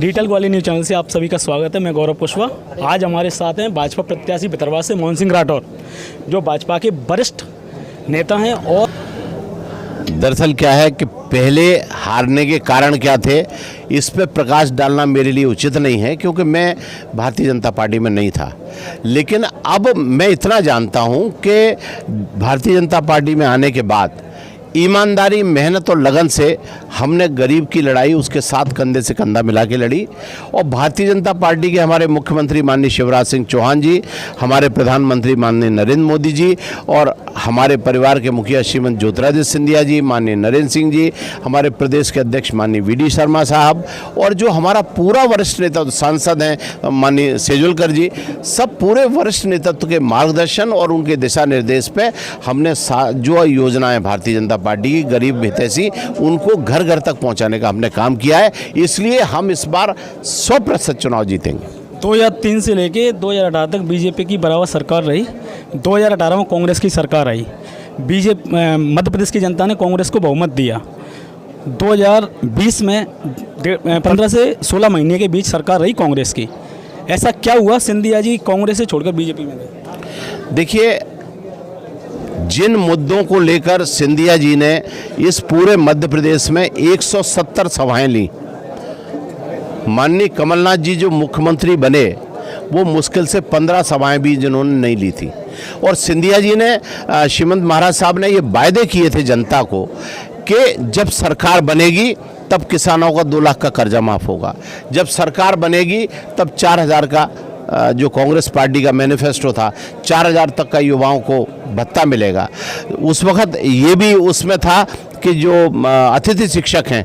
Digital Gwalior news channel से आप सभी का स्वागत है। मैं गौरव कुशवाहा। आज हमारे साथ हैं भाजपा प्रत्याशी भितरवार से मोहन सिंह राठौर, जो भाजपा के वरिष्ठ नेता हैं। और दरअसल क्या है कि पहले हारने के कारण क्या थे, इस पे प्रकाश डालना मेरे लिए उचित नहीं है, क्योंकि मैं भारतीय जनता पार्टी में नहीं था। लेकिन अब मैं इतना जानता हूं कि भारतीय जनता पार्टी में आने के बाद ईमानदारी, मेहनत और लगन से हमने गरीब की लड़ाई उसके साथ कंधे से कंधा मिला के लड़ी। और भारतीय जनता पार्टी के हमारे मुख्यमंत्री माननीय शिवराज सिंह चौहान जी, हमारे प्रधानमंत्री माननीय नरेंद्र मोदी जी और हमारे परिवार के मुखिया श्रीमती ज्योतिरादित्य सिंधिया जी, माननीय नरेंद्र सिंह जी, हमारे प्रदेश के अध्यक्ष माननीय वी.डी. शर्मा साहब, और जो हमारा पूरा वरिष्ठ नेता सांसद हैं माननीय सेजुलकर जी, सब पूरे वरिष्ठ नेतृत्व के मार्गदर्शन और उनके दिशा निर्देश पे हमने जो योजनाएं भारतीय जनता पार्टी की गरीब हितैषी उनको घर घर तक पहुंचाने का हमने काम किया है। इसलिए हम इस बार 100% चुनाव जीतेंगे। 2003 से लेके 2018 तक बीजेपी की बराबर सरकार रही। 2018 में कांग्रेस की सरकार आई। मध्य प्रदेश की जनता ने कांग्रेस को बहुमत दिया। 2020 में 15 से 16 महीने के बीच सरकार रही कांग्रेस की। ऐसा क्या हुआ सिंधिया जी कांग्रेस से छोड़कर बीजेपी में गए? देखिए, जिन मुद्दों को लेकर सिंधिया जी ने इस पूरे मध्य प्रदेश में 170 सभाएं ली, माननीय कमलनाथ जी जो मुख्यमंत्री बने वो मुश्किल से 15 सभाएं भी जिन्होंने नहीं ली थी। और सिंधिया जी ने, श्रीमंत महाराज साहब ने ये वायदे किए थे जनता को कि जब सरकार बनेगी तब किसानों का 2 लाख का कर्जा माफ़ होगा, जब सरकार बनेगी तब 4,000 का जो कांग्रेस पार्टी का मैनिफेस्टो था, 4,000 तक का युवाओं को भत्ता मिलेगा। उस वक्त ये भी उसमें था कि जो अतिथि शिक्षक हैं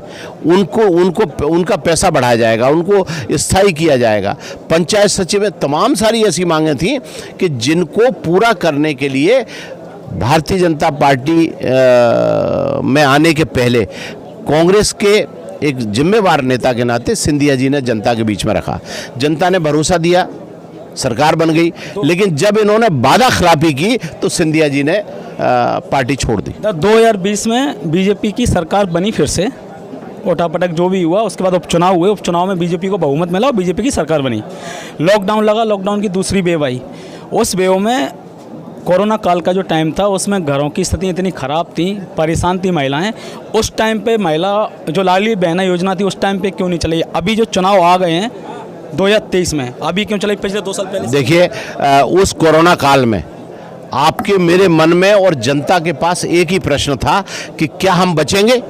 उनका पैसा बढ़ाया जाएगा, उनको स्थायी किया जाएगा। पंचायत सचिव में तमाम सारी ऐसी मांगें थीं कि जिनको पूरा करने के लिए भारतीय जनता पार्टी में आने के पहले कांग्रेस के एक जिम्मेवार नेता के नाते सिंधिया जी ने जनता के बीच में रखा। जनता ने भरोसा दिया, सरकार बन गई। लेकिन जब इन्होंने वादा खिलाफी की तो सिंधिया जी ने पार्टी छोड़ दी। 2020 में बीजेपी की सरकार बनी, फिर से ओटापटक जो भी हुआ, उसके बाद उपचुनाव हुए। उपचुनाव में बीजेपी को बहुमत मिला और बीजेपी की सरकार बनी। लॉकडाउन लगा, लॉकडाउन की दूसरी वेव आई। उस वेव में कोरोना काल का जो टाइम था उसमें घरों की स्थिति इतनी ख़राब थी, परेशान थी महिलाएं। उस टाइम पे महिला जो लाडली बहना योजना थी उस टाइम पे क्यों नहीं चली? अभी जो चुनाव आ गए हैं 2023 में, अभी क्यों चले? पिछले 2 साल पहले देखिए, उस कोरोना काल में आपके मेरे मन में और जनता के पास एक ही प्रश्न था कि क्या हम बचेंगे,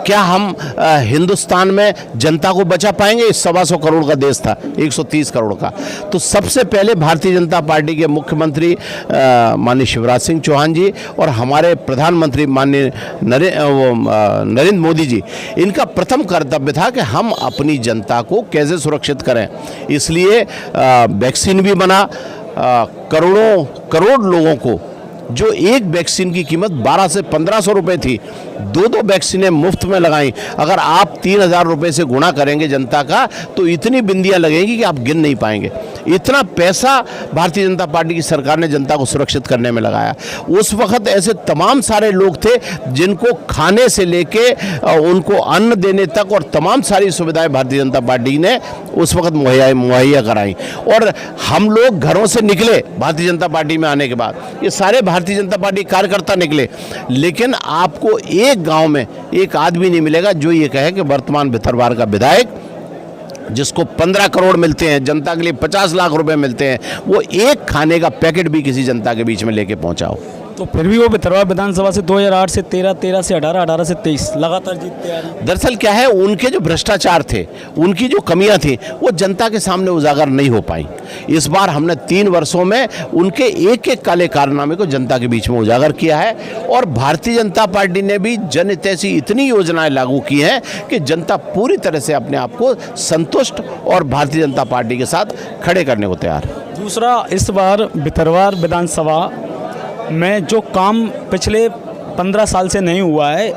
क्या हम हिंदुस्तान में जनता को बचा पाएंगे? इस 125 करोड़ का देश था, 130 करोड़ का। तो सबसे पहले भारतीय जनता पार्टी के मुख्यमंत्री माननीय शिवराज सिंह चौहान जी और हमारे प्रधानमंत्री माननीय नरेंद्र मोदी जी, इनका प्रथम कर्तव्य था कि हम अपनी जनता को कैसे सुरक्षित करें। इसलिए वैक्सीन भी बना। करोड़ लोगों को, जो एक वैक्सीन की कीमत 1200 से 1500 रुपये थी, 2 वैक्सीनें मुफ्त में लगाई। अगर आप 3,000 रुपये से गुणा करेंगे जनता का तो इतनी बिंदियां लगेंगी कि आप गिन नहीं पाएंगे। इतना पैसा भारतीय जनता पार्टी की सरकार ने जनता को सुरक्षित करने में लगाया। उस वक्त ऐसे तमाम सारे लोग थे जिनको खाने से लेके उनको अन्न देने तक और तमाम सारी सुविधाएं भारतीय जनता पार्टी ने उस वक्त मुहैया कराई। और हम लोग घरों से निकले भारतीय जनता पार्टी में आने के बाद, ये सारे भारतीय जनता पार्टी कार्यकर्ता निकले। लेकिन आपको एक गांव में एक आदमी नहीं मिलेगा जो ये कहे कि वर्तमान भितरवार का विधायक जिसको 15 करोड़ मिलते हैं, जनता के लिए 50 लाख रुपए मिलते हैं, वो एक खाने का पैकेट भी किसी जनता के बीच में लेके पहुंचाओ। तो फिर भी वो भितरवार विधानसभा से 2008 से 13, 13 से 18, 18 से 23 लगातार जीतते आ रहे हैं। दरअसल क्या है, उनके जो भ्रष्टाचार थे, उनकी जो कमियां थी, वो जनता के सामने उजागर नहीं हो पाई। इस बार हमने 3 वर्षों में उनके एक काले कारनामे को जनता के बीच में उजागर किया है। और भारतीय जनता पार्टी ने भी जनहितैषी इतनी योजनाएं लागू की हैं कि जनता पूरी तरह से अपने आप को संतुष्ट और भारतीय जनता पार्टी के साथ खड़े करने को तैयार है। दूसरा, इस बार भितरवार विधानसभा में जो काम पिछले 15 साल से नहीं हुआ है,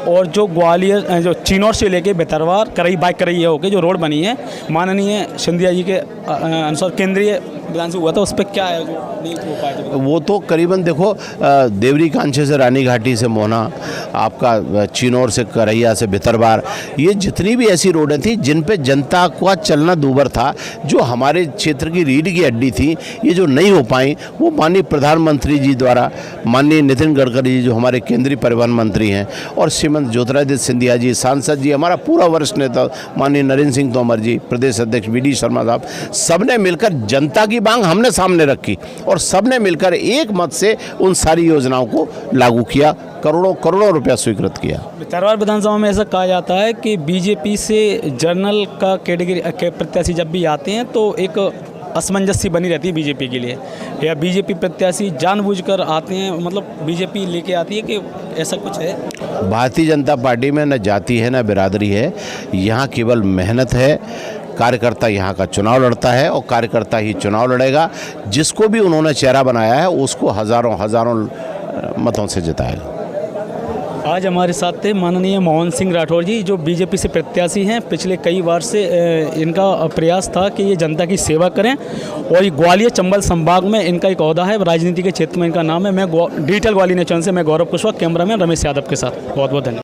और जो ग्वालियर जो चिनौर से लेके बेतरवार करई बाइक करैया होके जो रोड बनी है माननीय सिंधिया जी के अनुसार केंद्रीय विधान से हुआ था, उस पर क्या है जो नहीं हो पाया था? वो तो करीबन देखो देवरी कांचे से रानी घाटी से मोहना, आपका चिनौर से करैया से भितरवार, ये जितनी भी ऐसी रोडें थी जिन पे जनता का चलना दूभर था, जो हमारे क्षेत्र की रीढ़ की हड्डी थी, ये जो नहीं हो पाई, वो माननीय प्रधानमंत्री जी द्वारा, माननीय नितिन गडकरी जी जो हमारे केंद्रीय परिवहन मंत्री हैं, और श्रीमंत ज्योतिरादित्य सिंधिया जी, सांसद जी, हमारा पूरा वरिष्ठ नेता माननीय नरेंद्र सिंह तोमर जी, प्रदेश अध्यक्ष वी.डी. शर्मा साहब, सबने मिलकर जनता की मांग हमने सामने रखी और सबने मिलकर एक मत से उन सारी योजनाओं को लागू किया, करोड़ों करोड़ों रुपया स्वीकृत किया। बेतरवार विधानसभा में ऐसा कहा जाता है कि बीजेपी से जर्नल का कैटेगरी के प्रत्याशी जब भी आते हैं तो एक असमंजस बनी रहती है बीजेपी के लिए, या बीजेपी प्रत्याशी जानबूझकर आते हैं, मतलब बीजेपी लेके आती है कि ऐसा कुछ है? भारतीय जनता पार्टी में न जाति है न बिरादरी है, यहाँ केवल मेहनत है। कार्यकर्ता यहाँ का चुनाव लड़ता है और कार्यकर्ता ही चुनाव लड़ेगा। जिसको भी उन्होंने चेहरा बनाया है उसको हज़ारों हज़ारों मतों से जिताएगा। आज हमारे साथ थे माननीय मोहन सिंह राठौर जी, जो बीजेपी से प्रत्याशी हैं। पिछले कई बार से इनका प्रयास था कि ये जनता की सेवा करें, और ये ग्वालियर चंबल संभाग में इनका एक ओहदा है, राजनीति के क्षेत्र में इनका नाम है। मैं डिजिटल ग्वालियर चैनल से मैं गौरव कुशवाहा, कैमरामैन रमेश यादव के साथ। बहुत बहुत धन्यवाद।